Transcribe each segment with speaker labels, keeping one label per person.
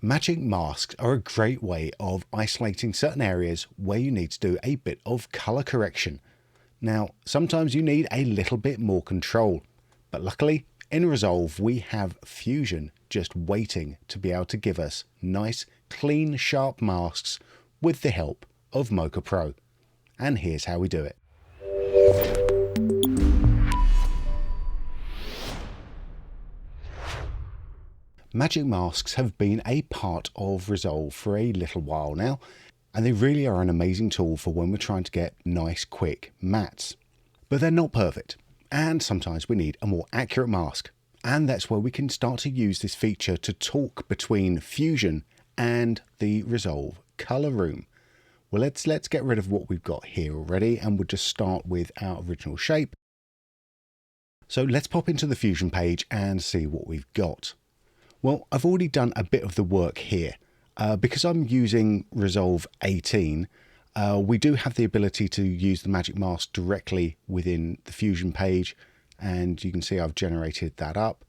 Speaker 1: Magic masks are a great way of isolating certain areas where you need to do a bit of color correction. Now, sometimes you need a little bit more control, but luckily in Resolve we have Fusion just waiting to be able to give us nice, clean, sharp masks with the help of Mocha Pro. And here's how we do it. Magic masks have been a part of Resolve for a little while now, and they really are an amazing tool for when we're trying to get nice, quick mattes. But they're not perfect, and sometimes we need a more accurate mask, and that's where we can start to use this feature to talk between Fusion and the Resolve color room. Well, let's get rid of what we've got here already, and we'll just start with our original shape. So let's pop into the Fusion page and see what we've got. Well, I've already done a bit of the work here. Because I'm using Resolve 18, we do have the ability to use the magic mask directly within the Fusion page, and you can see I've generated that up.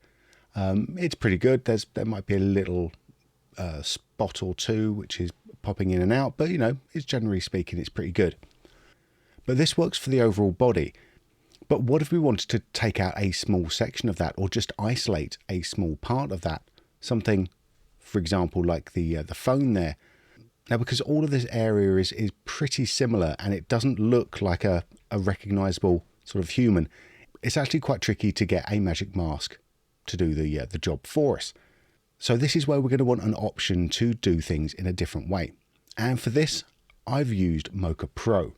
Speaker 1: It's pretty good. There might be a little spot or two which is popping in and out, but you know, it's generally speaking, it's pretty good. But this works for the overall body. But what if we wanted to take out a small section of that, or just isolate a small part of that? Something, for example, like the phone there. Now, because all of this area is pretty similar and it doesn't look like a recognizable sort of human, it's actually quite tricky to get a magic mask to do the job for us. So this is where we're going to want an option to do things in a different way. And for this, I've used Mocha Pro.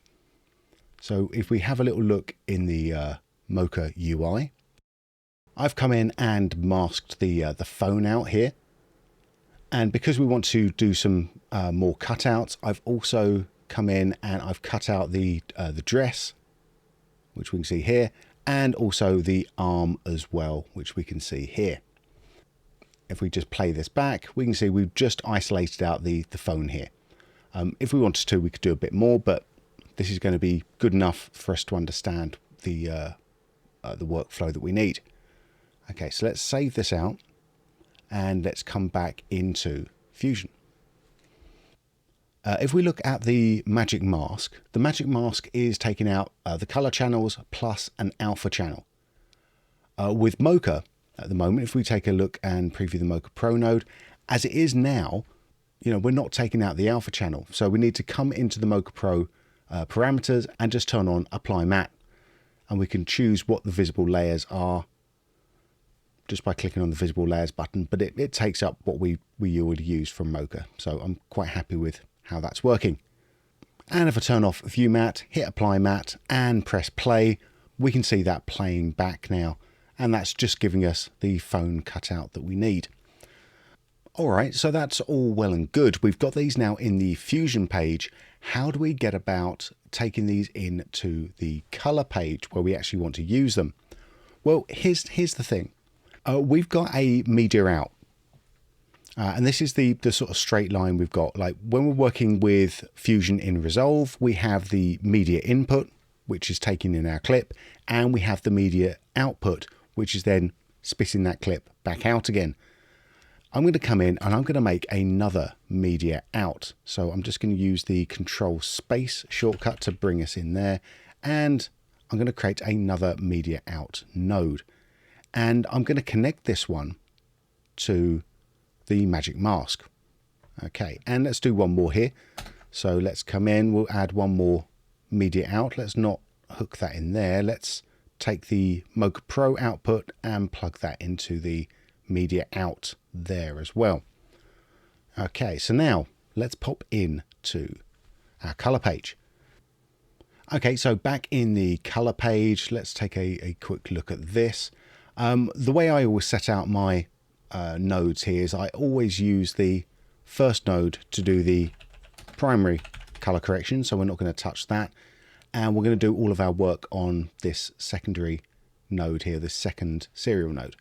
Speaker 1: So if we have a little look in the Mocha UI, I've come in and masked the phone out here. And because we want to do some more cutouts, I've also come in and I've cut out the dress, which we can see here, and also the arm as well, which we can see here. If we just play this back, we can see we've just isolated out the phone here. If we wanted to, we could do a bit more, but this is going to be good enough for us to understand the workflow that we need. Okay, so let's save this out and let's come back into Fusion. If we look at the magic mask is taking out the color channels plus an alpha channel. With Mocha, at the moment, if we take a look and preview the Mocha Pro node, as it is now, you know, we're not taking out the alpha channel. So we need to come into the Mocha Pro parameters and just turn on Apply Matte. And we can choose what the visible layers are just by clicking on the visible layers button, but it takes up what we already used from Mocha. So I'm quite happy with how that's working. And if I turn off View Matte, hit Apply Matte and press play, we can see that playing back now. And that's just giving us the phone cutout that we need. All right, so that's all well and good. We've got these now in the Fusion page. How do we get about taking these into the color page where we actually want to use them? Well, here's the thing. We've got a MediaOut. And this is the sort of straight line we've got. Like when we're working with Fusion in Resolve, we have the media input, which is taking in our clip, and we have the media output, which is then spitting that clip back out again. I'm going to come in and I'm going to make another media out. So I'm just going to use the Control Space shortcut to bring us in there. And I'm going to create another media out node. And I'm going to connect this one to the magic mask. Okay, and let's do one more here. So let's come in, we'll add one more media out. Let's not hook that in there. Let's take the Mocha Pro output and plug that into the media out there as well. Okay, so now let's pop in to our color page. Okay, so back in the color page, let's take a quick look at this. The way I always set out my nodes here is I always use the first node to do the primary color correction, so we're not going to touch that. And we're going to do all of our work on this secondary node here, the second serial node.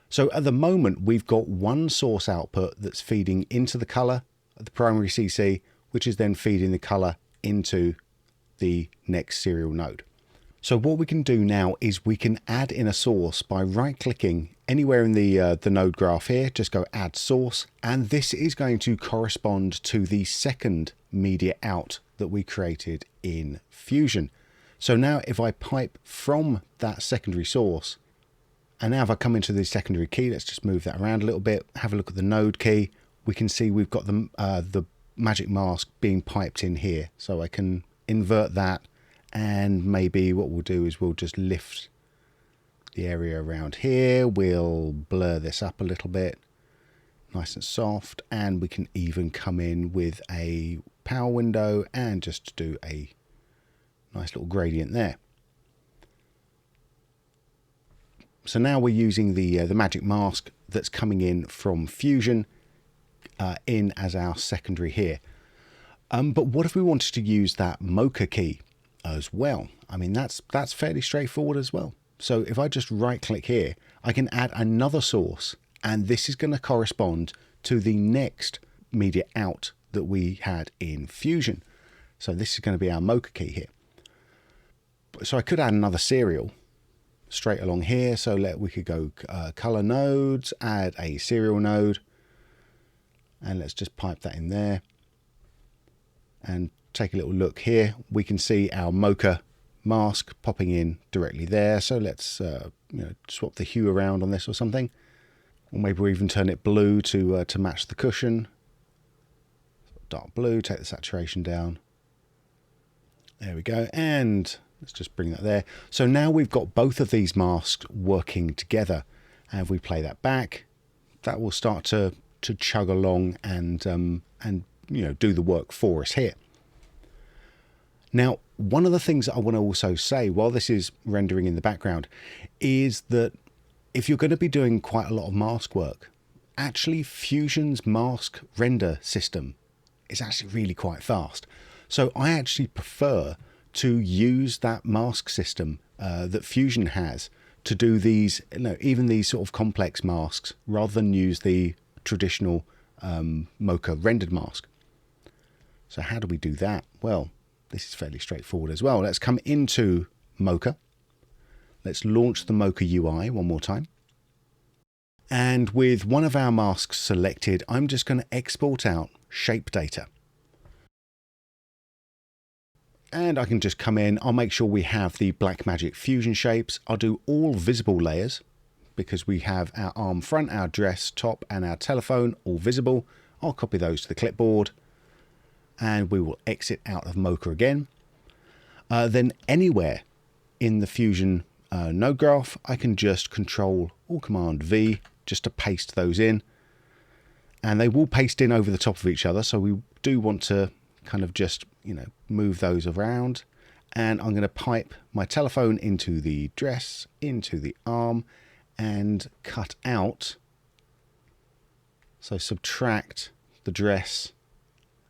Speaker 1: So at the moment, we've got one source output that's feeding into the color, the primary CC, which is then feeding the color into the next serial node. So what we can do now is we can add in a source by right clicking anywhere in the node graph here, just go add source, and this is going to correspond to the second media out that we created in Fusion. So now if I pipe from that secondary source, and now if I come into the secondary key, let's just move that around a little bit, have a look at the node key, we can see we've got the magic mask being piped in here. So I can invert that, and maybe what we'll do is we'll just lift the area around here. We'll blur this up a little bit, nice and soft, and we can even come in with a power window and just do a nice little gradient there. So now we're using the magic mask that's coming in from Fusion in as our secondary here. But what if we wanted to use that Mocha key as well? I mean, that's fairly straightforward as well. So if I just right click here, I can add another source, and this is going to correspond to the next media out that we had in Fusion. So this is going to be our Mocha key here. So I could add another serial straight along here. So we could go color nodes, add a serial node, and let's just pipe that in there and take a little look here. We can see our Mocha mask popping in directly there. So let's swap the hue around on this or something, or maybe we'll even turn it blue to match the cushion. Dark blue, take the saturation down. There we go, and let's just bring that there. So now we've got both of these masks working together, and if we play that back, that will start to chug along and do the work for us here. Now, one of the things that I want to also say while this is rendering in the background is that if you're going to be doing quite a lot of mask work, actually Fusion's mask render system is actually really quite fast. So I actually prefer to use that mask system that Fusion has to do these, even these sort of complex masks, rather than use the traditional Mocha rendered mask. So how do we do that? Well, this is fairly straightforward as well. Let's come into Mocha. Let's launch the Mocha UI one more time. And with one of our masks selected, I'm just going to export out shape data. And I can just come in, I'll make sure we have the Blackmagic Fusion shapes. I'll do all visible layers because we have our arm front, our dress top, and our telephone all visible. I'll copy those to the clipboard, and we will exit out of Mocha again. Then anywhere in the Fusion node graph, I can just Control or Command V just to paste those in. And they will paste in over the top of each other, so we do want to kind of just, move those around. And I'm going to pipe my telephone into the dress, into the arm, and cut out. So subtract the dress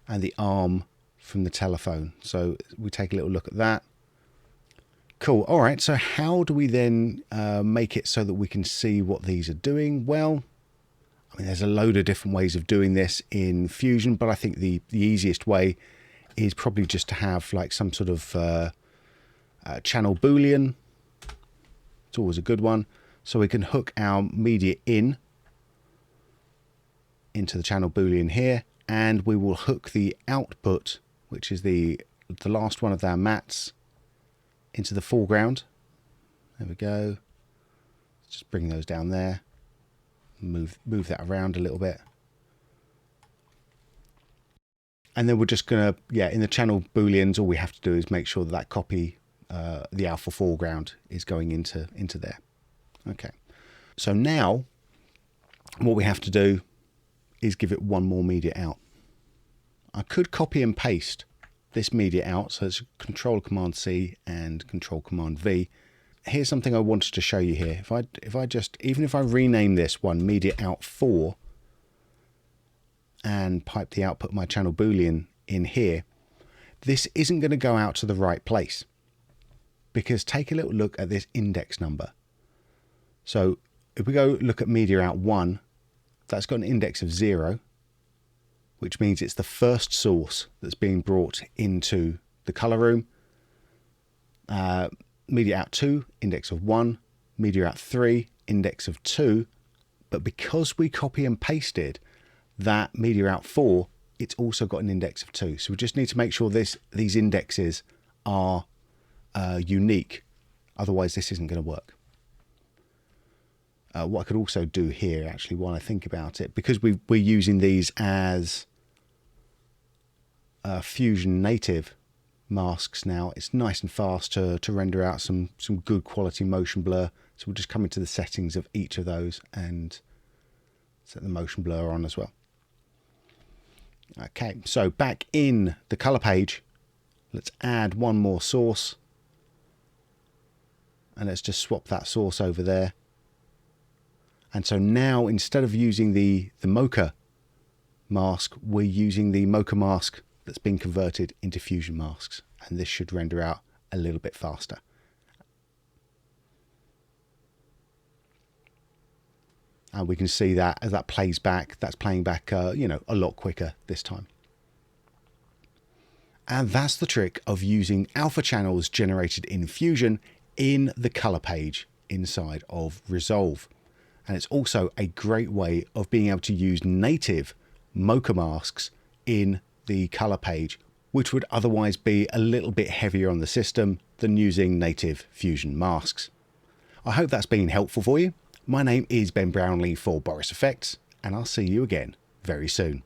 Speaker 1: and the arm from the telephone. So we take a little look at that. Cool. All right. So how do we then make it so that we can see what these are doing? Well, I mean, there's a load of different ways of doing this in Fusion, but I think the easiest way is probably just to have like some sort of channel Boolean. It's always a good one. So we can hook our media into the channel Boolean here, and we will hook the output, which is the last one of our mats, into the foreground. There we go. Just bring those down there. Move that around a little bit. And then we're just going to, in the channel Booleans, all we have to do is make sure that copy, the alpha foreground, is going into there. Okay. So now what we have to do is give it one more media out. I could copy and paste this media out. So it's Control Command C and Control Command V. Here's something I wanted to show you here. If I rename this one media out 4 and pipe the output of my channel Boolean in here, this isn't going to go out to the right place, because take a little look at this index number. So if we go look at media out 1, that's got an index of 0, which means it's the first source that's being brought into the color room. MediaOut 2, index of 1, MediaOut 3, index of 2, but because we copy and pasted that MediaOut 4, it's also got an index of 2. So we just need to make sure these indexes are unique, otherwise this isn't going to work. What I could also do here, actually, while I think about it, because we're using these as Fusion native masks now, it's nice and fast to render out some good quality motion blur. So we'll just come into the settings of each of those and set the motion blur on as well. Okay, so back in the color page, let's add one more source. And let's just swap that source over there. And so now, instead of using the Mocha mask, we're using the Mocha mask that's been converted into Fusion masks. And this should render out a little bit faster. And we can see that as that plays back, that's playing back, you know, a lot quicker this time. And that's the trick of using alpha channels generated in Fusion in the color page inside of Resolve. And it's also a great way of being able to use native Mocha masks in the color page, which would otherwise be a little bit heavier on the system than using native Fusion masks. I hope that's been helpful for you. My name is Ben Brownlee for Boris Effects, and I'll see you again very soon.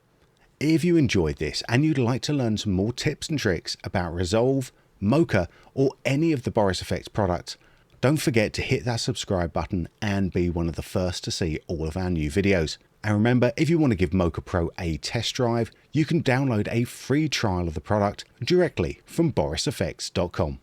Speaker 1: If you enjoyed this and you'd like to learn some more tips and tricks about Resolve, Mocha, or any of the Boris Effects products, don't forget to hit that subscribe button and be one of the first to see all of our new videos. And remember, if you want to give Mocha Pro a test drive, you can download a free trial of the product directly from boriseffects.com.